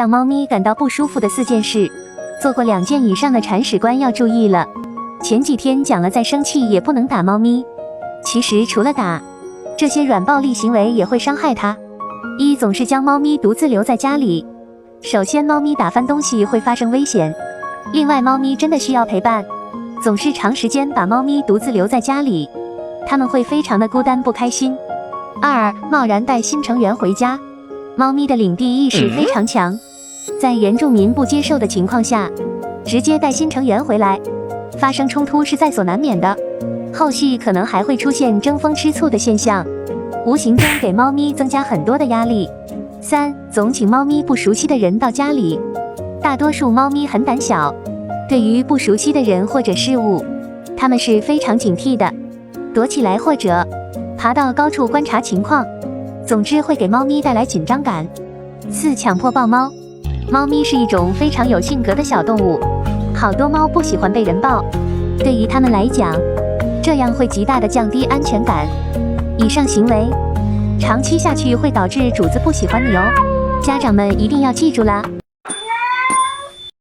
让猫咪感到不舒服的4件事，做过2件以上的铲屎官要注意了。前几天讲了，再生气也不能打猫咪。其实除了打，这些软暴力行为也会伤害它。一，总是将猫咪独自留在家里。首先，猫咪打翻东西会发生危险。另外，猫咪真的需要陪伴，总是长时间把猫咪独自留在家里，它们会非常的孤单不开心。2，贸然带新成员回家。猫咪的领地意识非常强，在原住民不接受的情况下，直接带新成员回来，发生冲突是在所难免的。后续可能还会出现争风吃醋的现象，无形中给猫咪增加很多的压力。3，总请猫咪不熟悉的人到家里。大多数猫咪很胆小，对于不熟悉的人或者事物，它们是非常警惕的，躲起来或者爬到高处观察情况。总之会给猫咪带来紧张感。4，强迫抱猫。猫咪是一种非常有性格的小动物，好多猫不喜欢被人抱，对于它们来讲，这样会极大的降低安全感。以上行为长期下去会导致主子不喜欢你哦，家长们一定要记住啦。